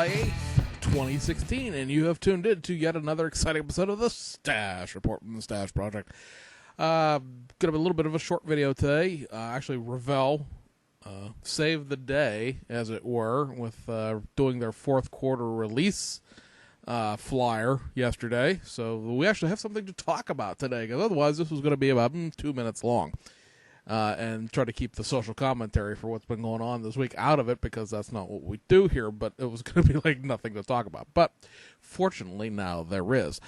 July 8th, 2016, and you have tuned in to yet another exciting episode of the Stash Report from the Stash Project. Gonna be a little bit of a short video today. Actually, Revell saved the day, as it were, with doing their fourth quarter release flyer yesterday. So we actually have something to talk about today, because otherwise this was going to be about 2 minutes long. And try to keep the social commentary for what's been going on this week out of it, because that's not what we do here, but it was going to be like nothing to talk about. But fortunately, now there is.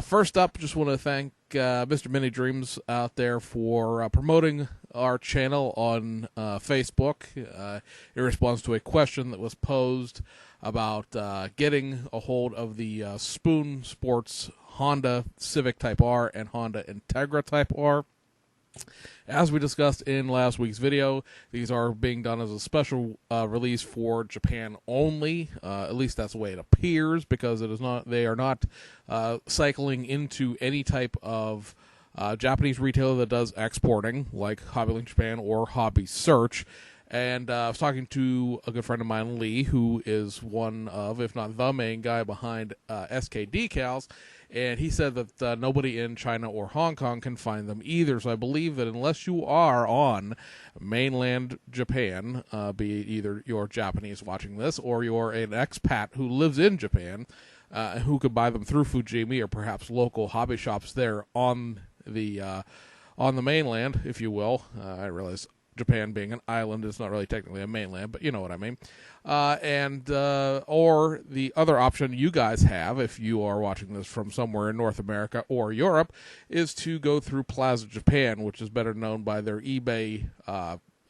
First up, just want to thank Mr. Mini Dreams out there for promoting our channel on Facebook in response to a question that was posed about getting a hold of the Spoon Sports Honda Civic Type R and Honda Integra Type R. As we discussed in last week's video, these are being done as a special release for Japan only. At least that's the way it appears, because it is not. They are not cycling into any type of Japanese retailer that does exporting, like Hobbylink Japan or Hobby Search. And I was talking to a good friend of mine, Lee, who is one of, if not the main guy behind SK Decals, and he said that nobody in China or Hong Kong can find them either. So I believe that unless you are on mainland Japan, be it either you're Japanese watching this or you're an expat who lives in Japan, who could buy them through Fujimi or perhaps local hobby shops there on the mainland, if you will. I realize Japan being an island is not really technically a mainland, but you know what I mean. Or the other option you guys have, if you are watching this from somewhere in North America or Europe, is to go through Plaza Japan, which is better known by their eBay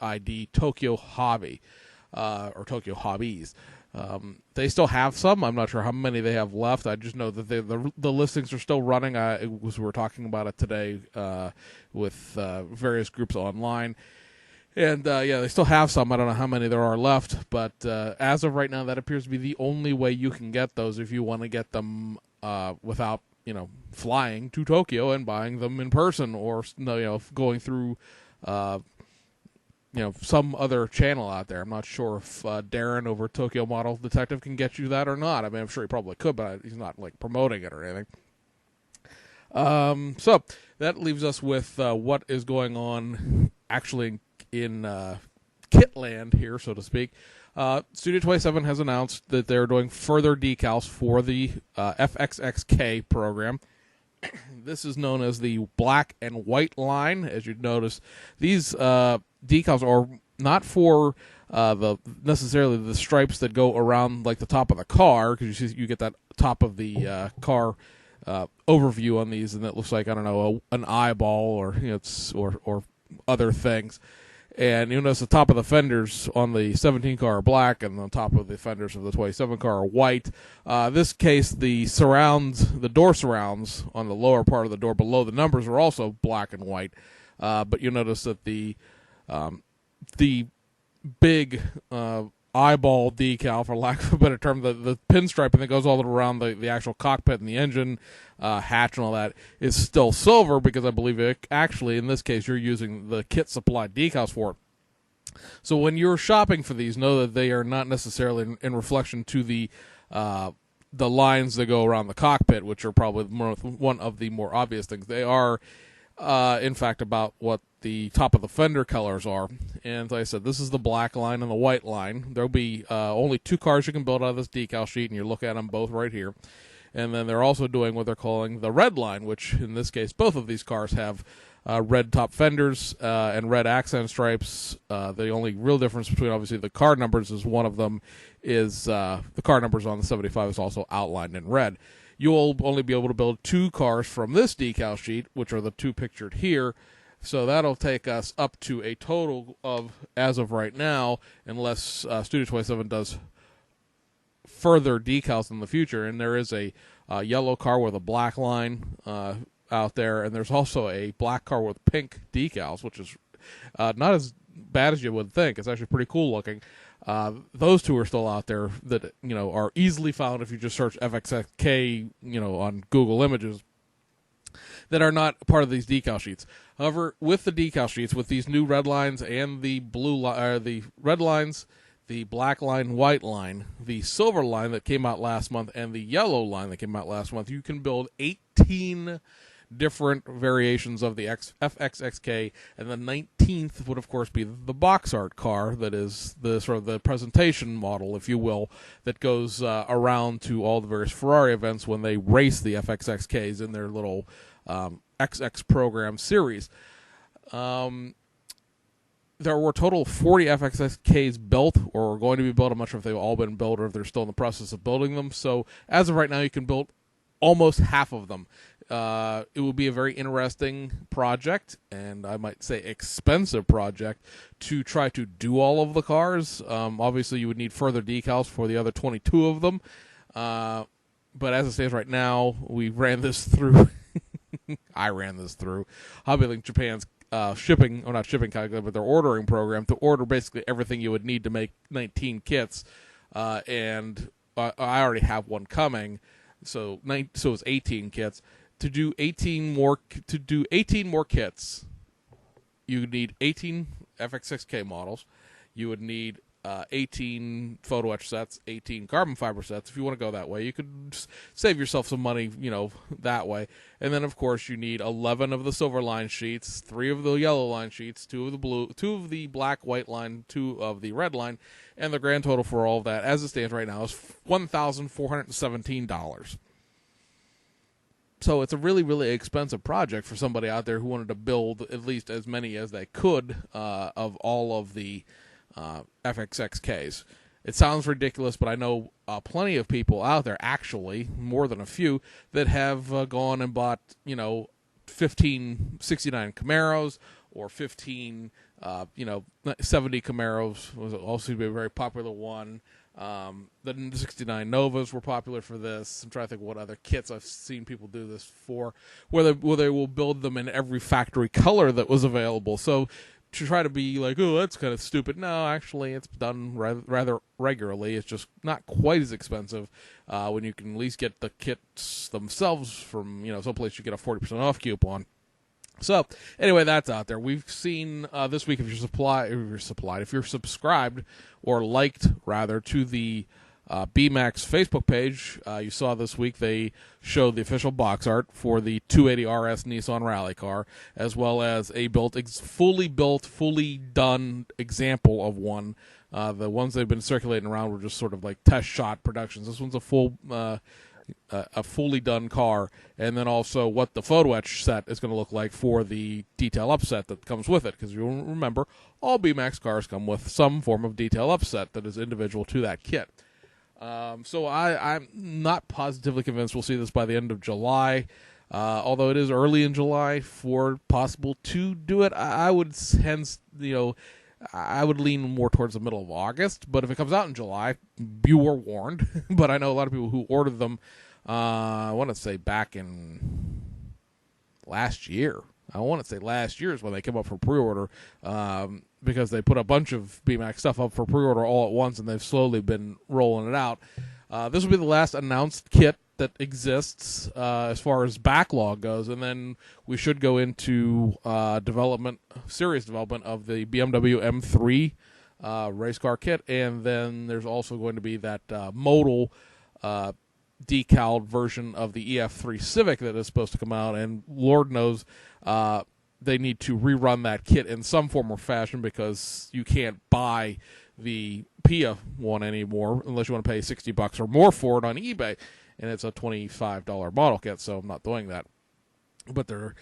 ID Tokyo Hobby, or Tokyo Hobbies. They still have some. I'm not sure how many they have left. I just know that the listings are still running. We were talking about it today with various groups online. And, yeah, they still have some. I don't know how many there are left. But as of right now, that appears to be the only way you can get those if you want to get them without, flying to Tokyo and buying them in person, or, going through, some other channel out there. I'm not sure if Darren over Tokyo Model Detective can get you that or not. I mean, I'm sure he probably could, but he's not, promoting it or anything. So that leaves us with what is going on actually in Kitland here, so to speak. Studio 27 has announced that they're doing further decals for the FXXK program. This is known as the black and white line. As you'd notice, these decals are not for necessarily the stripes that go around like the top of the car, because you get that top of the car overview on these, and it looks like, I don't know, an eyeball or or other things. And you'll notice the top of the fenders on the 17 car are black, and the top of the fenders of the 27 car are white. This case, the door surrounds on the lower part of the door below the numbers are also black and white. But you'll notice that the big eyeball decal, for lack of a better term, the pinstriping that goes all around the actual cockpit and the engine hatch and all that is still silver, because I believe actually in this case you're using the kit supplied decals for it. So when you're shopping for these, know that they are not necessarily in reflection to the lines that go around the cockpit, which are probably one of the more obvious things. They are in fact about what the top of the fender colors are. And like I said, this is the black line and the white line. There'll be only 2 cars you can build out of this decal sheet, and you look at them both right here. And then they're also doing what they're calling the red line, which in this case both of these cars have red top fenders and red accent stripes. The only real difference between obviously the car numbers is one of them is the car numbers on the 75 is also outlined in red. You'll only be able to build 2 cars from this decal sheet, which are the 2 pictured here. So that'll take us up to a total of, as of right now, unless Studio 27 does further decals in the future, and there is a yellow car with a black line out there, and there's also a black car with pink decals, which is not as bad as you would think. It's actually pretty cool looking. Those 2 are still out there that are easily found if you just search FXXK on Google Images, that are not part of these decal sheets. However, with the decal sheets, with these new red lines and the the red lines, the black line, white line, the silver line that came out last month, and the yellow line that came out last month, you can build 18 different variations of the FXXK, and the 19th would, of course, be the box art car that is the sort of the presentation model, if you will, that goes around to all the various Ferrari events when they race the FXXKs in their little XX program series. There were a total of 40 FXXKs built, or are going to be built. I'm not sure if they've all been built or if they're still in the process of building them. So as of right now, you can build almost half of them. It will be a very interesting project, and I might say expensive project, to try to do all of the cars. Obviously, you would need further decals for the other 22 of them. But as it stands right now, we ran this through. I ran this through HobbyLink Japan's shipping, or not shipping calculator, but their ordering program to order basically everything you would need to make 19 kits. And I already have one coming, so it's 18 kits. To do 18 more kits, you would need 18 FX6K models. You would need 18 photo etch sets, 18 carbon fiber sets. If you want to go that way, you could save yourself some money, that way. And then, of course, you need 11 of the silver line sheets, 3 of the yellow line sheets, 2 of the blue, 2 of the black white line, 2 of the red line, and the grand total for all of that, as it stands right now, is $1,417. So it's a really, really expensive project for somebody out there who wanted to build at least as many as they could of all of the FXXKs. It sounds ridiculous, but I know plenty of people out there, actually, more than a few, that have gone and bought, 15 69 Camaros or 15, 70 Camaros was also a very popular one. The 69 Novas were popular for this. I'm trying to think what other kits I've seen people do this for, where they will build them in every factory color that was available. So to try to be like, oh, that's kind of stupid. No, actually, it's done rather regularly. It's just not quite as expensive when you can at least get the kits themselves from, someplace you get a 40% off coupon. So anyway, that's out there. We've seen this week, if you're subscribed or liked rather to the BMAX Facebook page, you saw this week they showed the official box art for the 280 RS Nissan rally car, as well as a fully done example of one. The ones they've been circulating around were just sort of like test shot productions. This one's a fully done car, and then also what the photo etch set is going to look like for the detail upset that comes with it, because you'll remember all BMAX cars come with some form of detail upset that is individual to that kit. So I'm not positively convinced we'll see this by the end of July, although it is early in July for possible to do it. I would hence, I would lean more towards the middle of August, but if it comes out in July, you were warned. But I know a lot of people who ordered them, I want to say back in last year. I want to say last year is when they came up for pre-order, because they put a bunch of BMAX stuff up for pre-order all at once, and they've slowly been rolling it out. This will be the last announced kit that exists as far as backlog goes, and then we should go into serious development of the BMW M3 race car kit, and then there's also going to be that modal decaled version of the EF3 Civic that is supposed to come out, and Lord knows they need to rerun that kit in some form or fashion, because you can't buy the Pia one anymore unless you want to pay $60 or more for it on eBay, and it's a $25 model kit, so I'm not doing that. But there are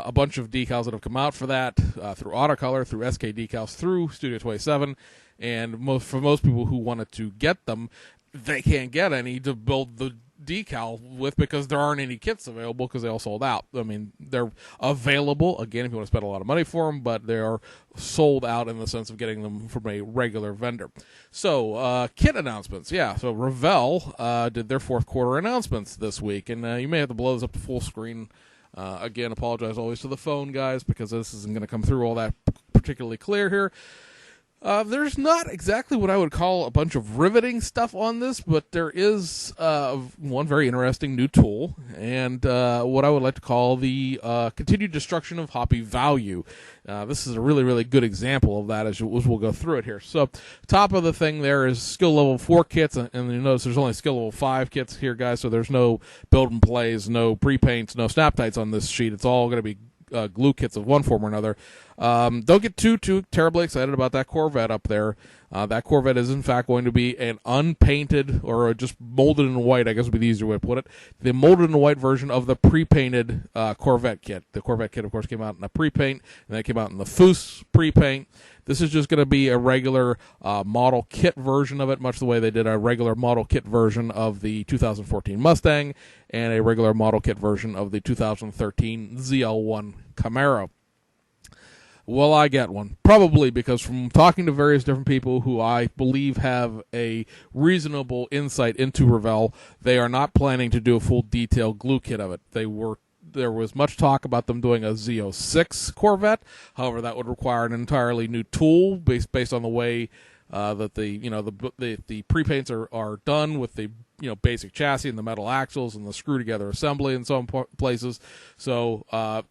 a bunch of decals that have come out for that through Autocolor, through SK Decals, through Studio 27, and for most people who wanted to get them, they can't get any to build the decal with, because there aren't any kits available, because they all sold out. I mean, they're available, again, if you want to spend a lot of money for them, but they are sold out in the sense of getting them from a regular vendor. So, kit announcements. Yeah, so Revell did their fourth quarter announcements this week, and you may have to blow this up to full screen. Again, apologize always to the phone guys, because this isn't going to come through all that particularly clear here. There's not exactly what I would call a bunch of riveting stuff on this, but there is one very interesting new tool, and what I would like to call the continued destruction of hobby value. This is a really, really good example of that as we'll go through it here. So, top of the thing there is skill level 4 kits, and you notice there's only skill level 5 kits here, guys, so there's no build and plays, no pre-paints, no snap tights on this sheet. It's all going to be glue kits of one form or another. Don't get too terribly excited about that Corvette up there. That Corvette is in fact going to be an unpainted, or just molded in white, I guess would be the easier way to put it, the molded in white version of the pre-painted Corvette kit. The Corvette kit, of course, came out in a pre-paint, and then it came out in the Foose pre-paint. This is just going to be a regular model kit version of it, much the way they did a regular model kit version of the 2014 Mustang and a regular model kit version of the 2013 ZL1 Camaro. Will I get one? Probably, because from talking to various different people who I believe have a reasonable insight into Revell, they are not planning to do a full detailed glue kit of it. There was much talk about them doing a Z06 Corvette. However, that would require an entirely new tool based on the way that the pre-paints are done with the basic chassis and the metal axles and the screw together assembly in some places. So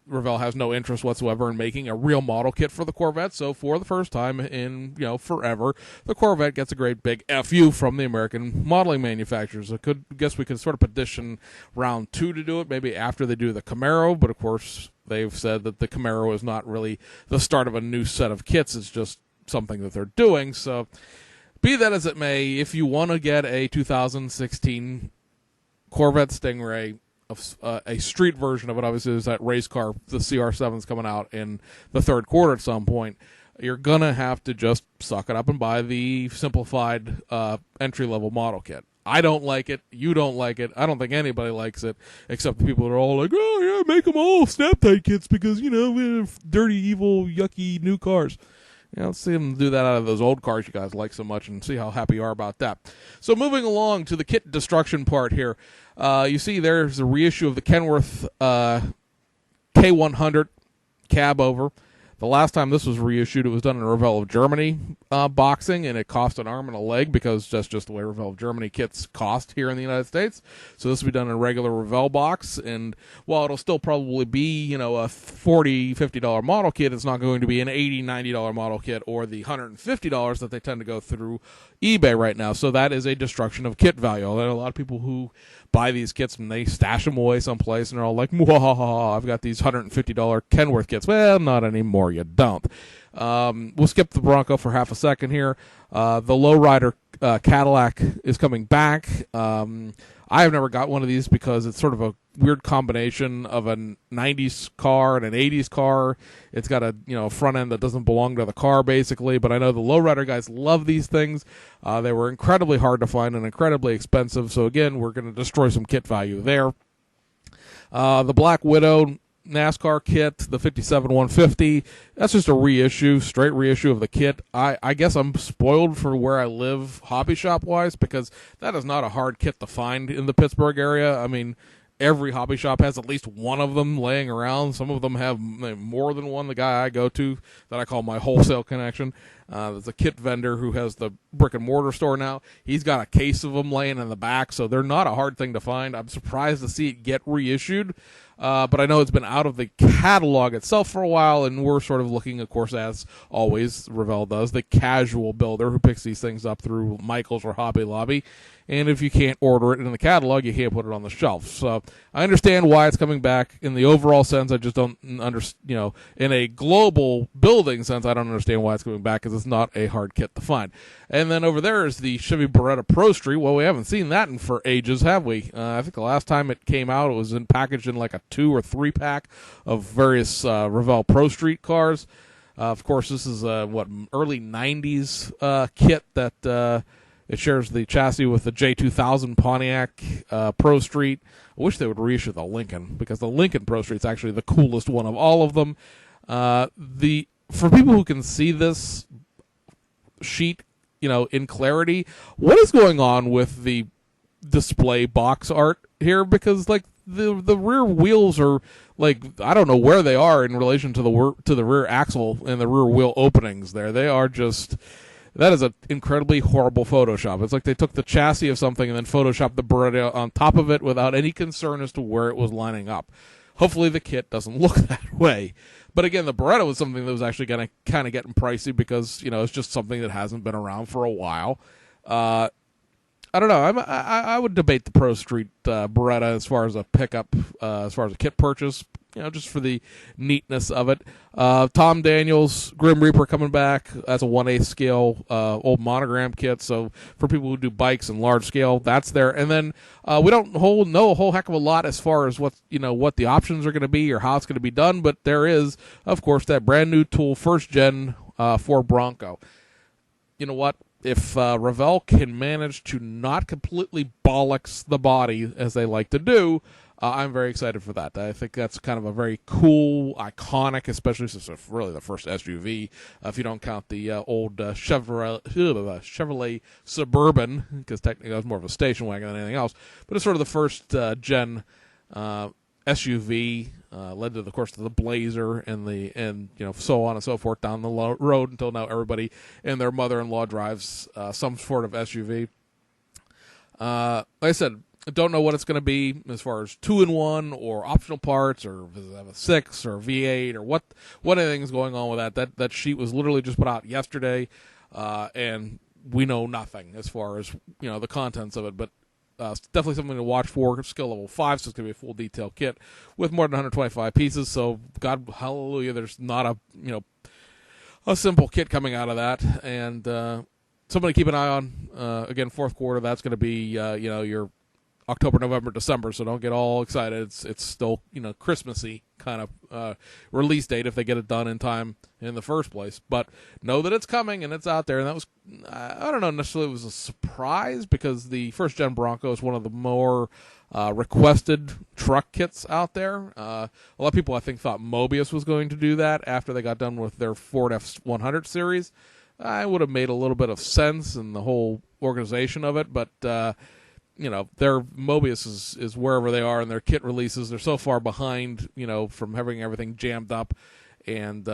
Revell has no interest whatsoever in making a real model kit for the Corvette. So for the first time in forever, the Corvette gets a great big FU from the American modeling manufacturers. I guess we could sort of petition round 2 to do it, maybe after they do the Camaro, but of course they've said that the Camaro is not really the start of a new set of kits. It's just something that they're doing. So be that as it may, if you want to get a 2016 Corvette Stingray, a street version of it, obviously there's that race car, the CR7's coming out in the third quarter at some point, you're going to have to just suck it up and buy the simplified entry-level model kit. I don't like it. You don't like it. I don't think anybody likes it, except the people that are all like, oh, yeah, make them all snap-tight kits because, we have dirty, evil, yucky new cars. Let's see them do that out of those old cars you guys like so much and see how happy you are about that. So moving along to the kit destruction part here. You see there's a reissue of the Kenworth K100 cab over. The last time this was reissued, it was done in Revell of Germany boxing, and it cost an arm and a leg because that's just the way Revell of Germany kits cost here in the United States. So this will be done in a regular Revell box, and while it'll still probably be, a $40, $50 model kit, it's not going to be an $80, $90 model kit or the $150 that they tend to go through eBay right now. So that is a destruction of kit value. There are a lot of people who buy these kits and they stash them away someplace and they're all like, I've got these $150 Kenworth kits. Well, not anymore. You don't. We'll skip the Bronco for half a second here. The lowrider Cadillac is coming back. I have never got one of these because it's sort of a weird combination of a 90s car and an 80s car. It's got a front end that doesn't belong to the car, basically. But I know the lowrider guys love these things. They were incredibly hard to find and incredibly expensive. So, again, we're going to destroy some kit value there. The Black Widow NASCAR kit, the 57-150, that's just a reissue, straight reissue of the kit. I guess I'm spoiled for where I live hobby shop wise because that is not a hard kit to find in the Pittsburgh area. I mean, every hobby shop has at least one of them laying around. Some of them have more than one. The guy I go to that I call my wholesale connection, there's a kit vendor who has the brick and mortar store now. He's got a case of them laying in the back, so they're not a hard thing to find. I'm surprised to see it get reissued. But I know it's been out of the catalog itself for a while, and we're sort of looking, of course, as always, Revell does, the casual builder who picks these things up through Michael's or Hobby Lobby. And if you can't order it in the catalog, you can't put it on the shelf. So I understand why it's coming back in the overall sense. I just don't understand, in a global building sense, I don't understand why it's coming back because it's not a hard kit to find. And then over there is the Chevy Beretta Pro Street. Well, we haven't seen that for ages, have we? I think the last time it came out, it was packaged in like a 2 or 3 pack of various Revell Pro Street cars. Of course, this is early 90s kit that it shares the chassis with the J2000 Pontiac Pro Street. I wish they would reissue the Lincoln because the Lincoln Pro Street's actually the coolest one of all of them. For people who can see this sheet, in clarity, what is going on with the display box art here? Because the rear wheels are like, I don't know where they are in relation to the rear axle and the rear wheel openings. They are just. That is an incredibly horrible Photoshop. It's like they took the chassis of something and then Photoshopped the Beretta on top of it without any concern as to where it was lining up. Hopefully the kit doesn't look that way. But again, the Beretta was something that was actually going to kind of getting pricey because, it's just something that hasn't been around for a while. I don't know. I would debate the Pro Street Beretta as far as a pickup, as far as a kit purchase, just for the neatness of it. Tom Daniels, Grim Reaper coming back as a 1/8 scale old monogram kit. So for people who do bikes and large scale, that's there. And then we don't know a whole heck of a lot as far as what the options are going to be or how it's going to be done. But there is, of course, that brand new tool, first gen for Bronco. You know what? If Revell can manage to not completely bollocks the body as they like to do, I'm very excited for that. I think that's kind of a very cool, iconic, especially since it's really the first SUV, if you don't count the old Chevrolet Suburban, because technically it was more of a station wagon than anything else. But it's sort of the first gen SUV, led to, of course, to the Blazer and so on and so forth down the road until now everybody and their mother-in-law drives some sort of SUV. Like I said, I don't know what it's going to be as far as 2-in-1 or optional parts or does it have a 6 or a V8 or what anything's going on with that. That sheet was literally just put out yesterday, and we know nothing as far as the contents of it, but it's definitely something to watch for. Skill level 5, so it's going to be a full detail kit with more than 125 pieces. So God, hallelujah, there's not a simple kit coming out of that. And something to keep an eye on. Again, fourth quarter, that's going to be your October, November, December. So don't get all excited. It's still Christmassy kind of release date if they get it done in time in the first place. But know that it's coming and it's out there. And that was, I don't know necessarily it was a surprise because the first gen Bronco is one of the more requested truck kits out there. A lot of people I think thought Mobius was going to do that after they got done with their Ford F100 series. I would have made a little bit of sense in the whole organization of it, but their Mobius is wherever they are in their kit releases. They're so far behind, from having everything jammed up. And,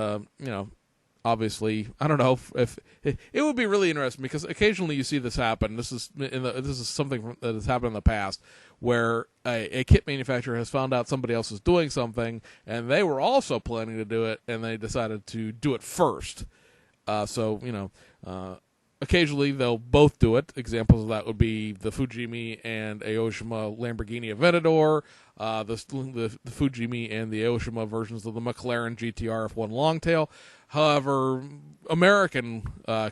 obviously, I don't know if it would be really interesting because occasionally you see this happen. This is something that has happened in the past where a kit manufacturer has found out somebody else is doing something and they were also planning to do it and they decided to do it first. Occasionally, they'll both do it. Examples of that would be the Fujimi and Aoshima Lamborghini Aventador, the Fujimi and the Aoshima versions of the McLaren GTR F1 Longtail. However, American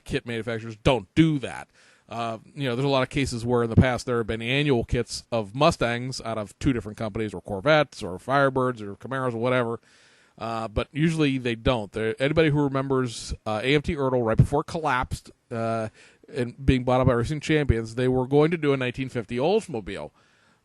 kit manufacturers don't do that. There's a lot of cases where in the past there have been annual kits of Mustangs out of two different companies, or Corvettes, or Firebirds, or Camaros, or whatever. But usually they don't. Anybody who remembers AMT Ertl right before it collapsed and being bought up by Racing Champions, they were going to do a 1950 Oldsmobile.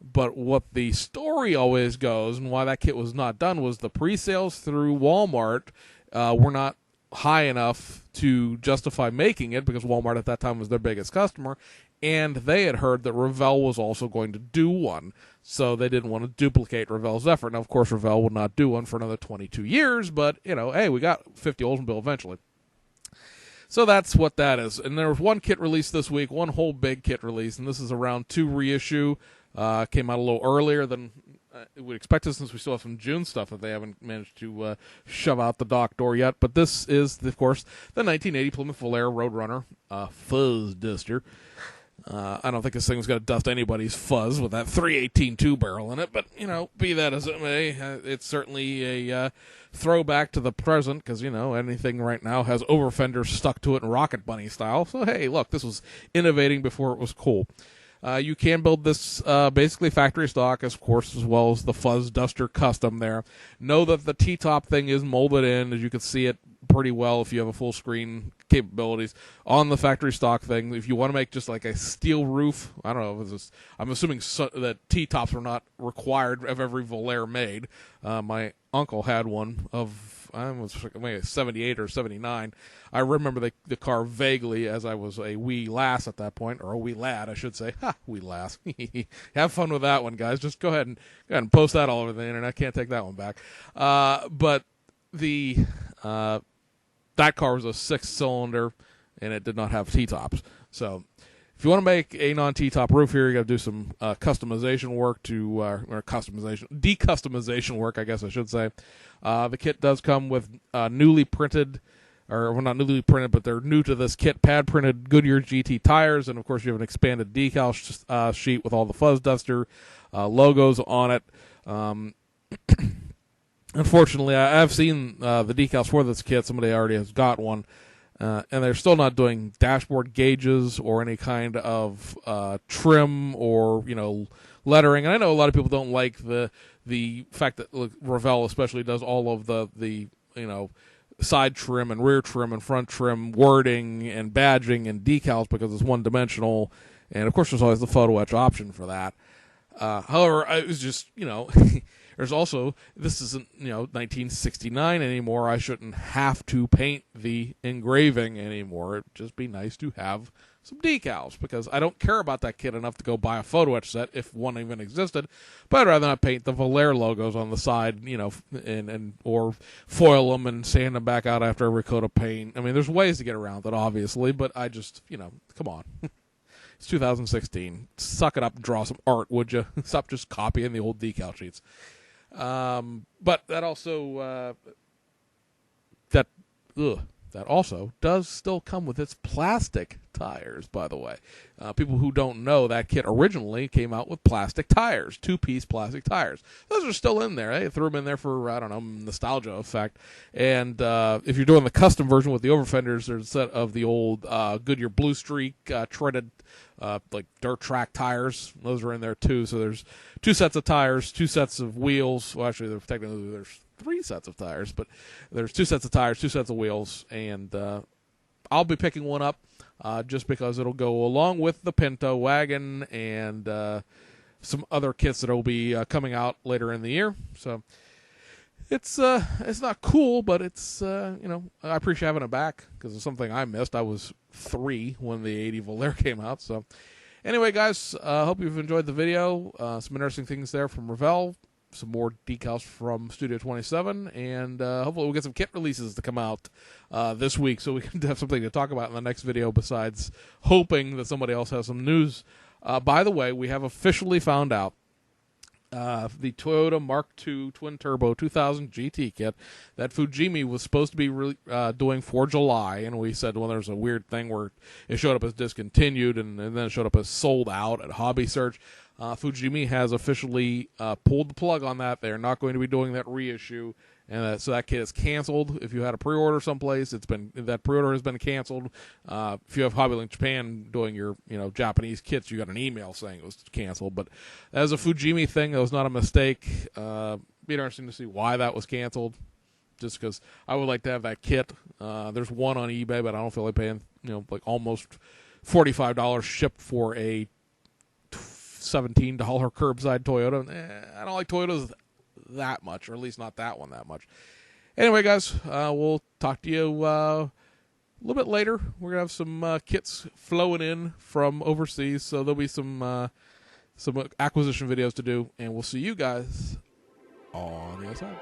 But what the story always goes, and why that kit was not done, was the pre-sales through Walmart were not high enough to justify making it because Walmart at that time was their biggest customer. And they had heard that Revell was also going to do one, so they didn't want to duplicate Revell's effort. Now, of course, Revell will not do one for another 22 years, but, hey, we got 50 Oldsmobile eventually. So that's what that is. And there was one kit release this week, one whole big kit release, and this is a round 2 reissue. Came out a little earlier than we would expect it since we still have some June stuff that they haven't managed to shove out the dock door yet. But this is, of course, the 1980 Plymouth Volare Roadrunner Fuzz Duster. I don't think this thing's going to dust anybody's fuzz with that 318 two-barrel in it, but, be that as it may, it's certainly a throwback to the present because, anything right now has over-fenders stuck to it in Rocket Bunny style. So, hey, look, this was innovating before it was cool. You can build this basically factory stock, of course, as well as the Fuzz Duster Custom there. Know that the T-top thing is molded in, as you can see it pretty well if you have a full screen capabilities on the factory stock thing. If you want to make just like a steel roof, I don't know, I'm assuming that T-tops are not required of every Volare made. My uncle had one of I was maybe 78 or 79. I remember the car vaguely as I was a wee lass at that point, or a wee lad, I should say. Ha, wee lass. Have fun with that one, guys. Just go ahead and post that all over the internet. Can't take that one back. But that car was a 6-cylinder, and it did not have T-tops. So if you want to make a non-T-top roof here, you got to do some customization work decustomization work, I guess I should say. The kit does come with newly printed, or well, not newly printed, but they're new to this kit, pad-printed Goodyear GT tires, and of course you have an expanded decal sheet with all the fuzz duster logos on it. Unfortunately, I've seen the decals for this kit. Somebody already has got one. And they're still not doing dashboard gauges or any kind of trim or lettering. And I know a lot of people don't like the fact that Revell especially does all of the side trim and rear trim and front trim wording and badging and decals because it's one dimensional. And of course, there's always the photo etch option for that. However, it was just there's also, this isn't 1969 anymore. I shouldn't have to paint the engraving anymore. It'd just be nice to have some decals because I don't care about that kit enough to go buy a photo etch set if one even existed. But I'd rather not paint the Valer logos on the side, or foil them and sand them back out after every coat of paint. I mean, there's ways to get around that, obviously, but I just, come on. It's 2016. Suck it up and draw some art, would you? Stop just copying the old decal sheets. But that also that also does still come with its plastic tires, by the way. People who don't know, that kit originally came out with plastic tires, 2-piece plastic tires. Those are still in there. They threw them in there for, I don't know, nostalgia effect. And if you're doing the custom version with the overfenders, there's a set of the old Goodyear Blue Streak treaded like dirt track tires. Those are in there too. So there's 2 sets of tires, 2 sets of wheels. Well, actually, there's 3 sets of tires, but there's 2 sets of tires, 2 sets of wheels, and I'll be picking one up just because it'll go along with the Pinto wagon and some other kits that will be coming out later in the year. So it's not cool, but it's I appreciate having it back because it's something I missed. I was 3 when the 80 Valer came out. So anyway, guys, hope you've enjoyed the video. Some interesting things there from Revell. Some more decals from Studio 27, and hopefully we'll get some kit releases to come out this week so we can have something to talk about in the next video besides hoping that somebody else has some news. By the way, we have officially found out the Toyota Mark II twin-turbo 2000 GT kit that Fujimi was supposed to be doing for July, and we said, well, there's a weird thing where it showed up as discontinued, and then it showed up as sold out at Hobby Search. Fujimi has officially pulled the plug on that. They're not going to be doing that reissue, and so that kit is canceled. If you had a pre-order someplace, that pre-order has been canceled. If you have HobbyLink Japan doing your Japanese kits, you got an email saying it was canceled. But as a Fujimi thing, that was not a mistake. Be interesting to see why that was canceled. Just because I would like to have that kit. There's one on eBay, but I don't feel like paying like almost $45 shipped for a $17 curbside Toyota. I don't like Toyotas that much, or at least not that one that much. Anyway, guys, we'll talk to you a little bit later. We're gonna have some kits flowing in from overseas, so there'll be some acquisition videos to do, and we'll see you guys on the other side.